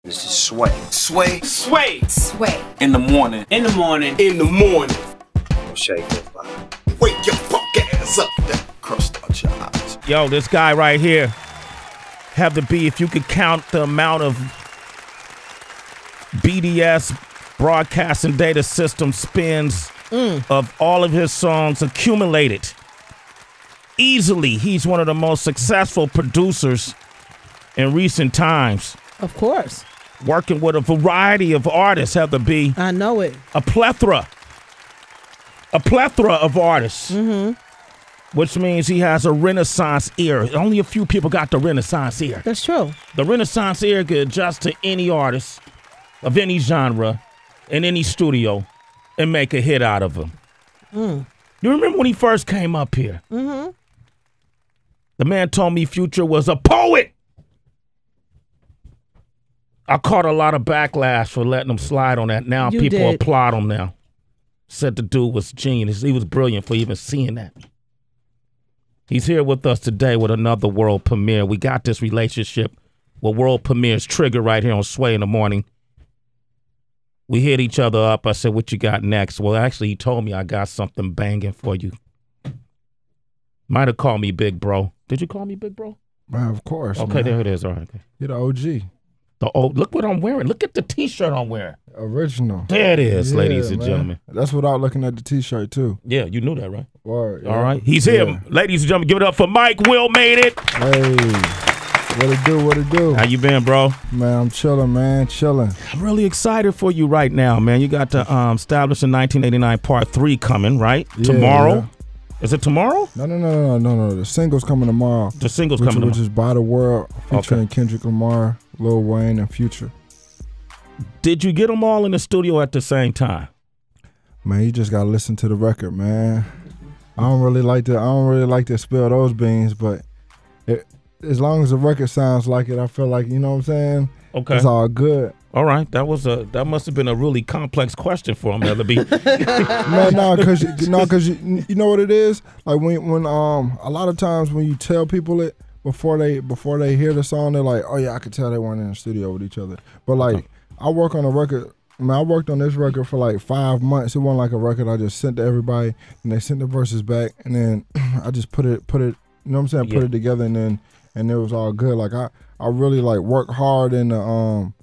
This is Sway. Sway. Sway. Sway. In the morning. In the morning. In the morning. Don't shake your body. Wake your fuck ass up. That crust out your eyes. Yo, this guy right here have to be, if you could count the amount of BDS broadcasting data system spins of all of his songs accumulated. Easily, he's one of the most successful producers in recent times. Of course. Working with a variety of artists have to be. I know it. A plethora of artists. Which means he has a Renaissance ear. Only a few people got the Renaissance ear. That's true. The Renaissance ear could adjust to any artist of any genre in any studio and make a hit out of him. You remember when he first came up here? The man told me Future was a poet. I caught a lot of backlash for letting him slide on that. Now You people did. applaud him now. Said the dude was genius. He was brilliant for even seeing that. He's here with us today with another world premiere. We got this relationship with world premieres trigger right here on Sway in the morning. We hit each other up. I said, what you got next? Well, actually, he told me I got something banging for you. Might have called me Big Bro. Did you call me Big Bro? Man, of course. Okay, man. there it is. All right. Okay. You're the OG. The old, look what I'm wearing. Look at the T-shirt I'm wearing. Original. There it is, Yeah, ladies and man. gentlemen. That's without looking at the T-shirt, too. Yeah, you knew that, right? Word, yeah. All right. He's here. Yeah. Ladies and gentlemen, give it up for Mike. Will made it. Hey, what it do, what it do? How you been, bro? Man, I'm chilling, man, chilling. I'm really excited for you right now, man. You got the Established in 1989 Part 3 coming, right? Yeah, Tomorrow? yeah. Is it tomorrow? No. The single's coming tomorrow. The single's which, coming Which is By the World, featuring Kendrick Lamar, Lil Wayne, and Future. Did you get them all in the studio at the same time? Man, you just gotta listen to the record, man. I don't really like to spill those beans, but as long as the record sounds like it, I feel like, you know what I'm saying? Okay. It's all good. All right. That must have been a really complex question for him, LB. Man, cause you know what it is? Like when a lot of times when you tell people it before they hear the song, they're like, oh yeah, I could tell they weren't in the studio with each other. But like I work on a record. I worked on this record for like 5 months. It wasn't like a record I just sent to everybody and they sent the verses back and then I just put it, you know what I'm saying? Yeah. Put it together and it was all good. Like I really like worked hard in the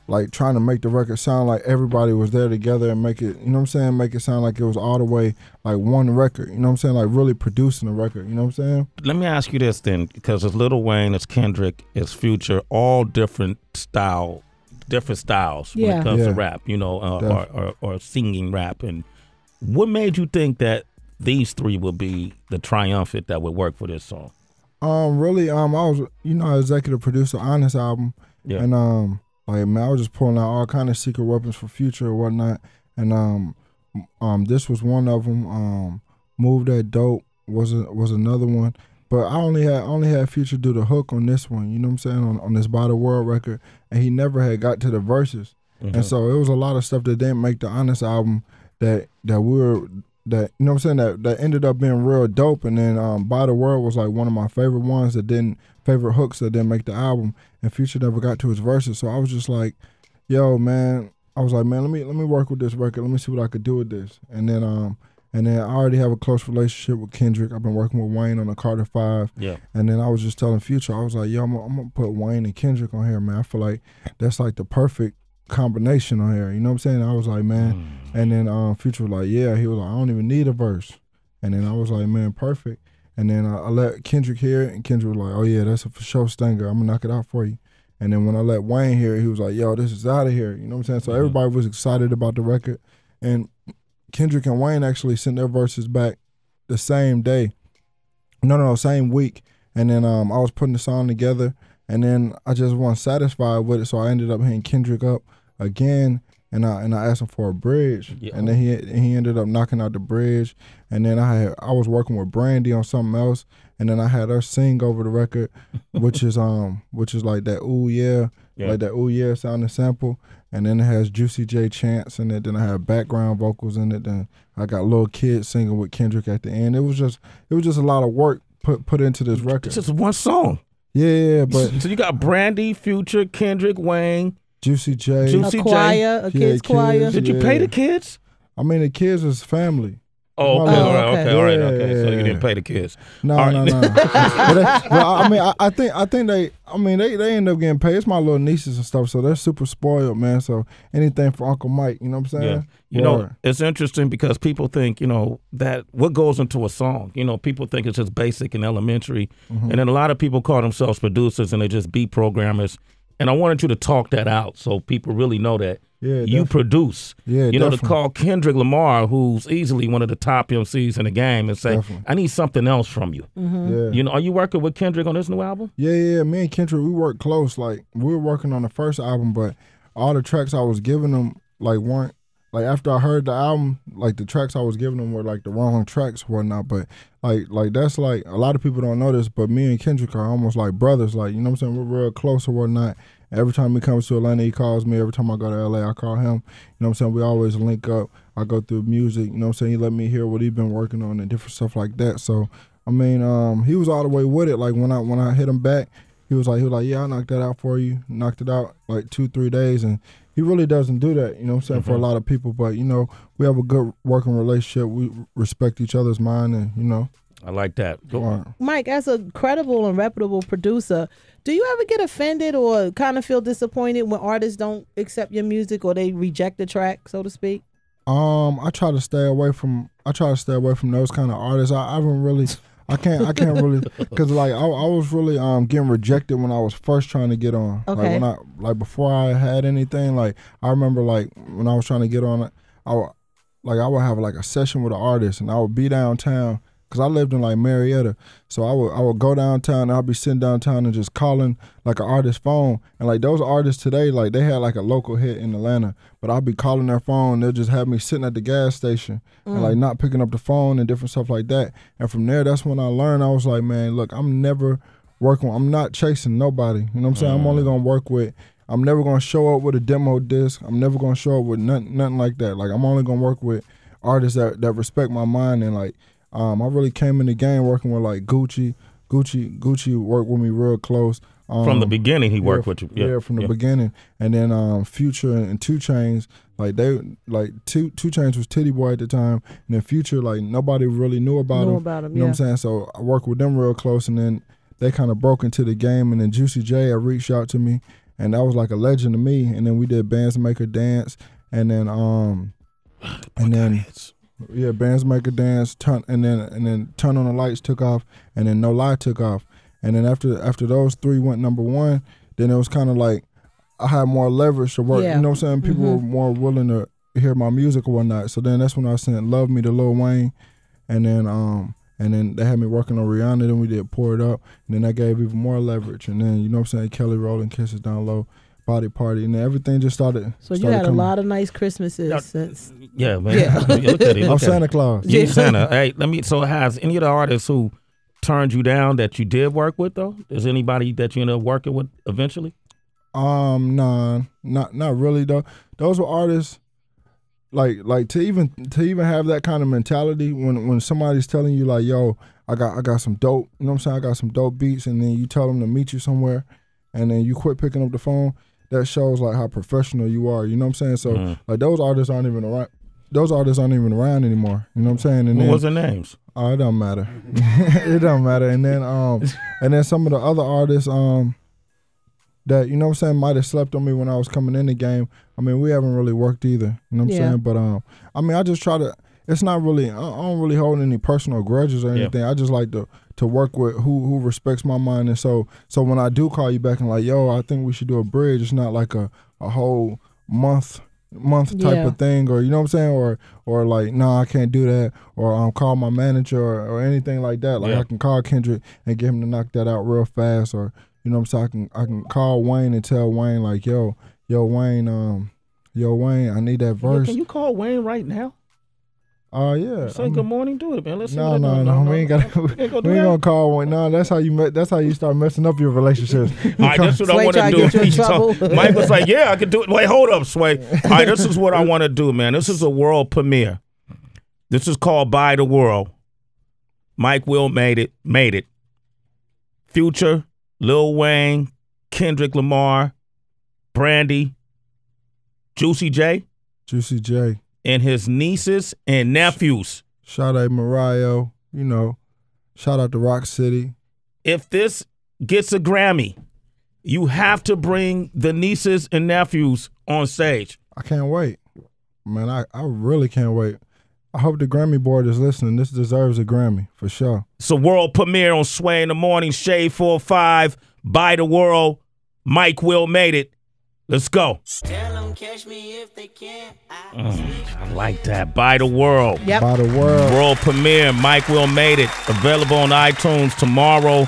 like trying to make the record sound like everybody was there together and make it, you know what I'm saying? Make it sound like it was all the way like one record, you know what I'm saying? Like really producing the record, you know what I'm saying? Let me ask you this then, because it's Lil Wayne, it's Kendrick, it's Future, all different styles when it comes to rap, you know, or singing rap. And what made you think that these three would be the triumphant that would work for this song? Really, I was, you know, executive producer on this album. Yeah. And like, man, I was just pulling out all kind of secret weapons for Future or whatnot. And this was one of them. Move That Dope was another one. But I only had Future do the hook on this one, you know what I'm saying, on this By the World record, and he never had got to the verses. And so it was a lot of stuff that didn't make the Honest album that you know what I'm saying, that ended up being real dope. And then By the World was like one of my favorite ones favorite hooks that didn't make the album, and Future never got to his verses. So I was just like, yo, man, let me work with this record, let me see what I could do with this. And then I already have a close relationship with Kendrick. I've been working with Wayne on the Carter 5. Yeah. And then I was just telling Future, I was like, yo, I'm gonna put Wayne and Kendrick on here, man. I feel like that's like the perfect combination on here. You know what I'm saying? I was like, man. And then Future was like, yeah. He was like, I don't even need a verse. And then I was like, man, perfect. And then I let Kendrick hear it, and Kendrick was like, oh yeah, that's a for sure stinger. I'm gonna knock it out for you. And then when I let Wayne hear it, he was like, yo, this is out of here. You know what I'm saying? So everybody was excited about the record. And Kendrick and Wayne actually sent their verses back the same day. No, same week. And then I was putting the song together, and then I just wasn't satisfied with it, so I ended up hitting Kendrick up again, and I asked him for a bridge, and then he ended up knocking out the bridge. And then I was working with Brandy on something else, and then I had her sing over the record, which is like that ooh yeah, like that ooh yeah sounding sample. And then it has Juicy J chants in it. Then I have background vocals in it. Then I got little kids singing with Kendrick at the end. It was just a lot of work put into this record. It's just one song. Yeah, but so you got Brandy, Future, Kendrick, Wayne, Juicy J. Juicy A choir, a kids choir. Did you pay the kids? I mean, the kids was family. Oh, okay, my- all right, okay, all right, Yeah, okay. So yeah, you didn't yeah. pay the kids. No, All no, right. no. But I mean, I think they end up getting paid. It's my little nieces and stuff, so they're super spoiled, man. So anything for Uncle Mike, you know what I'm saying? Yeah. You know, it's interesting because people think, you know, that what goes into a song, you know, people think it's just basic and elementary. Mm-hmm. And then a lot of people call themselves producers and they just beat programmers. And I wanted you to talk that out so people really know that you produce. Yeah, you know, definitely. to call Kendrick Lamar, who's easily one of the top MCs in the game, and say, Definitely. I need something else from you. Yeah. You know, are you working with Kendrick on this new album? Yeah. Me and Kendrick, we work close. Like, we were working on the first album, but all the tracks I was giving them, like, weren't, like, after I heard the album, like, the tracks I was giving them were, like, the wrong tracks or whatnot. But, like that's, like, a lot of people don't know this, but me and Kendrick are almost like brothers. Like, you know what I'm saying? We're real close or whatnot. Every time he comes to Atlanta, he calls me. Every time I go to LA, I call him. You know what I'm saying? We always link up. I go through music. You know what I'm saying? He let me hear what he's been working on and different stuff like that. So, I mean, he was all the way with it. Like, when I hit him back, he was like, yeah, I knocked that out for you. Knocked it out like 2-3 days. And he really doesn't do that, you know what I'm saying, for a lot of people. But, you know, we have a good working relationship. We respect each other's mind and, you know. I like that. Mike, as a credible and reputable producer, do you ever get offended or kind of feel disappointed when artists don't accept your music or they reject the track, so to speak? I try to stay away from those kind of artists. I can't really, because like I was really getting rejected when I was first trying to get on. Okay. Like before I had anything, like I remember like when I was trying to get on it, I would have like a session with an artist and I would be downtown. Cause I lived in like Marietta, so I would go downtown and I'll be sitting downtown and just calling like an artist's phone, and like those artists today, like they had like a local hit in Atlanta, but I'll be calling their phone, they'll just have me sitting at the gas station and like not picking up the phone and different stuff like that. And from there, that's when I learned. I was like, man, look, I'm not chasing nobody. You know what I'm saying? I'm only gonna work with. I'm never gonna show up with a demo disc. I'm never gonna show up with nothing like that. Like I'm only gonna work with artists that respect my mind and like. I really came in the game working with like Gucci. Gucci worked with me real close. From the beginning, he worked with you. Yeah, from the beginning. And then Future and 2 Chainz, like they like 2 Chainz was Titty Boy at the time, and then Future like nobody really knew about him. You know what I'm saying? So I worked with them real close, and then they kind of broke into the game. And then Juicy J reached out to me, and that was like a legend to me. And then we did Bands Make Her Dance, and then yeah, Bands Make Her Dance, and then Turn on the Lights took off, and then No Lie took off, and then after those 3 went #1, then it was kind of like I had more leverage to work. Yeah. You know what I'm saying? People were more willing to hear my music or whatnot. So then that's when I sent Love Me to Lil Wayne, and then they had me working on Rihanna. Then we did Pour It Up, and then that gave even more leverage. And then you know what I'm saying? Kelly Rowland, Kisses Down Low. Body Party, and then everything just started. So you had a lot of nice Christmases since. Yeah, man. Yeah. Look at it. I'm Santa Claus. Yeah, Santa. Hey, so has any of the artists who turned you down that you did work with though? Is anybody that you ended up working with eventually? Nah, not really though. Those were artists like to even have that kind of mentality when somebody's telling you like, yo, I got some dope, you know what I'm saying? I got some dope beats, and then you tell them to meet you somewhere, and then you quit picking up the phone. That shows like how professional you are. You know what I'm saying? So like those artists aren't even around. Those artists aren't even around anymore. You know what I'm saying? And what was their names? Oh, it don't matter. It don't matter. And then some of the other artists that, you know what I'm saying, might have slept on me when I was coming in the game. I mean, we haven't really worked either. You know what I'm saying? But I mean, I just try to. It's not really. I don't really hold any personal grudges or anything. I just like to work with who respects my mind. And so when I do call you back and like, yo, I think we should do a bridge. It's not like a whole month type of thing, or you know what I'm saying, or like, no, I can't do that, or call my manager or anything like that. Like I can call Kendrick and get him to knock that out real fast, or you know what I'm saying, I can call Wayne and tell Wayne like, yo Wayne, I need that verse. Can you call Wayne right now? Yeah. Say good morning, do it, man. Let's No, we ain't got. We ain't gonna call one. No, that's how you start messing up your relationships. All right, this is what I want to do. Mike was like, "Yeah, I can do it." Wait, hold up, Sway. All right, this is what I want to do, man. This is a world premiere. This is called "Buy the World." Mike Will made it. Future, Lil Wayne, Kendrick Lamar, Brandy, Juicy J, Juicy J, and his nieces and nephews. Shout out Mariah, you know. Shout out to Rock City. If this gets a Grammy, you have to bring the nieces and nephews on stage. I can't wait. Man, I really can't wait. I hope the Grammy board is listening. This deserves a Grammy, for sure. It's a world premiere on Sway in the Morning, Shade 4-5, By the World. Mike Will made it. Let's go. Tell them catch me if they can. I like that. By the World. Yep. By the world. World premiere. Mike Will made it. Available on iTunes tomorrow.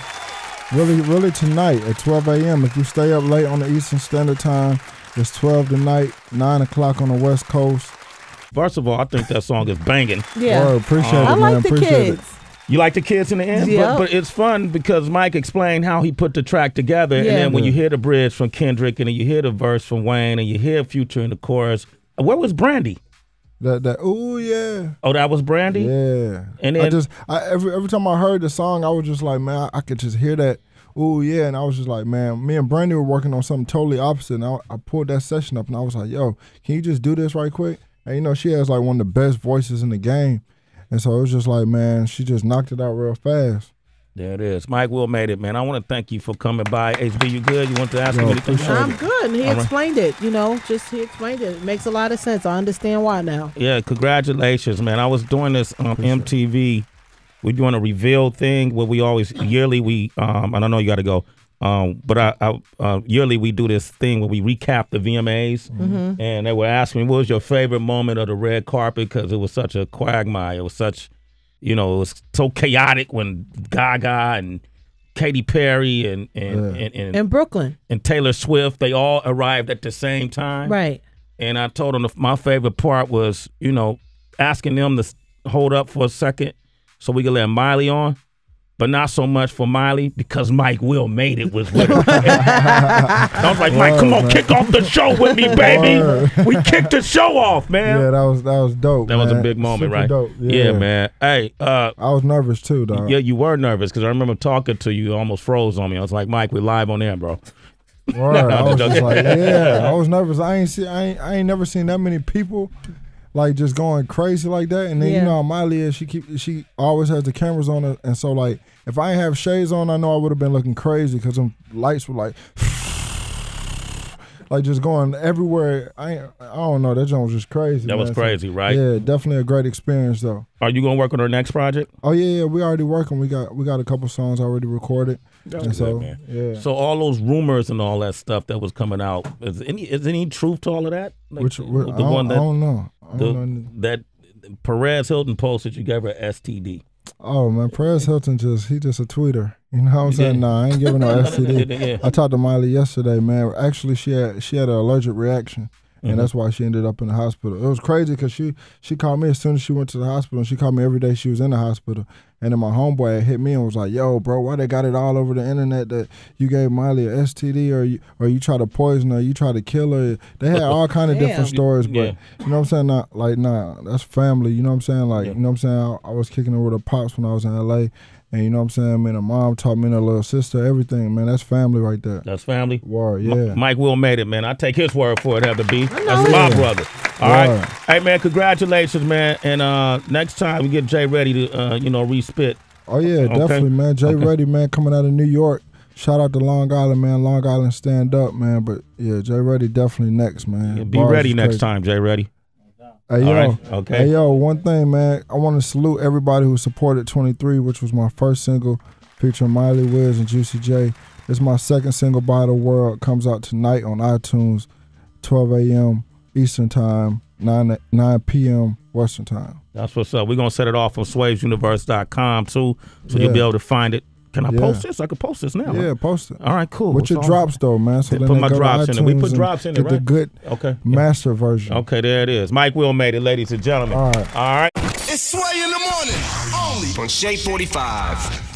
Really tonight at 12 a.m. If you stay up late on the Eastern Standard Time, it's 12 tonight, 9 o'clock on the West Coast. First of all, I think that song is banging. Yeah. Word, appreciate I it, man. like the Appreciate kids. it. You like the kids in the end? Yeah. But it's fun because Mike explained how he put the track together. Yeah. And then when you hear the bridge from Kendrick and then you hear the verse from Wayne and you hear Future in the chorus, where was Brandy? That ooh yeah. Oh, that was Brandy? Yeah. And then every time I heard the song, I was just like, man, I could just hear that. Ooh yeah, and I was just like, man, me and Brandy were working on something totally opposite, and I pulled that session up, and I was like, yo, can you just do this right quick? And you know, she has like one of the best voices in the game, and so it was just like, man, she just knocked it out real fast. There it is. Mike Will made it, man. I want to thank you for coming by. HB, you good? You want to ask him anything? I'm good. And he All right. explained it, you know, he explained it. It makes a lot of sense. I understand why now. Yeah, congratulations, man. I was doing this on MTV. We're doing a reveal thing where we always yearly I don't know, you got to go. But yearly we do this thing where we recap the VMAs, and they were asking me, what was your favorite moment of the red carpet? Because it was such a quagmire. It was such, you know, it was so chaotic when Gaga and Katy Perry and Brooklyn and Taylor Swift, they all arrived at the same time. Right. And I told them my favorite part was, you know, asking them to hold up for a second so we could let Miley on, but not so much for Miley because Mike Will made it with her. I was like, Mike, come on, man. Kick off the show with me, baby. We kicked the show off, man. Yeah, that was dope. That man. was a big moment, Super right? Dope. Yeah, man. Hey, I was nervous too, dog. Yeah, you were nervous because I remember talking to you, almost froze on me. I was like, Mike, we're live on air, bro. Word. I was just like, yeah, I was nervous. I ain't never seen that many people like just going crazy like that. And then you know how Miley is, she always has the cameras on her, and so like if I ain't have shades on, I know I would have been looking crazy because them lights were like just going everywhere. I don't know, that joint was just crazy. That was crazy, right? Yeah, definitely a great experience though. Are you gonna work on our next project? Oh yeah, we already working. We got a couple songs already recorded. That's and good, so man. yeah. So all those rumors and all that stuff that was coming out, is any truth to all of that? Like I don't know. That Perez Hilton posted you gave her STD. Oh man, Perez Hilton he just a tweeter. You know what I'm saying? Nah, I ain't giving no STD. Yeah. I talked to Miley yesterday, man. Actually, she had an allergic reaction, and that's why she ended up in the hospital. It was crazy because she called me as soon as she went to the hospital, and she called me every day she was in the hospital. And then my homeboy had hit me and was like, "Yo, bro, why they got it all over the internet that you gave Miley a STD or you try to poison her, you try to kill her?" They had all kind of different stories, but you know what I'm saying? Nah, that's family. You know what I'm saying? Like, you know what I'm saying? I was kicking it with her pops when I was in LA. And you know what I'm saying, man, her mom taught me and her little sister, everything, man. That's family right there. That's family? Word, yeah. Mike Will made it, man. I take his word for it, Heather B. That's my brother. All right. Hey, man, congratulations, man. And next time we get Jay ready to, respit. Oh, yeah, definitely, man. Jay Ready, man, coming out of New York. Shout out to Long Island, man. Long Island stand up, man. But, yeah, Jay Ready definitely next, man. Yeah, be ready next time, Jay Ready. Hey, yo. Right. Okay. Hey, yo, one thing, man. I want to salute everybody who supported 23, which was my first single featuring Miley, Wiz, and Juicy J. It's my second single, By the World. Comes out tonight on iTunes, 12 a.m. Eastern Time, 9 p.m. Western Time. That's what's up. We're going to set it off on swavesuniverse.com, too, so you'll be able to find it. Can I post this? I can post this now. Yeah, post it. All right, cool. With your drops, though, man. So put my drops in it. We put drops in it, right? Get the good master version. Okay, there it is. Mike Will made it, ladies and gentlemen. All right. It's Sway in the Morning, only on Shade 45.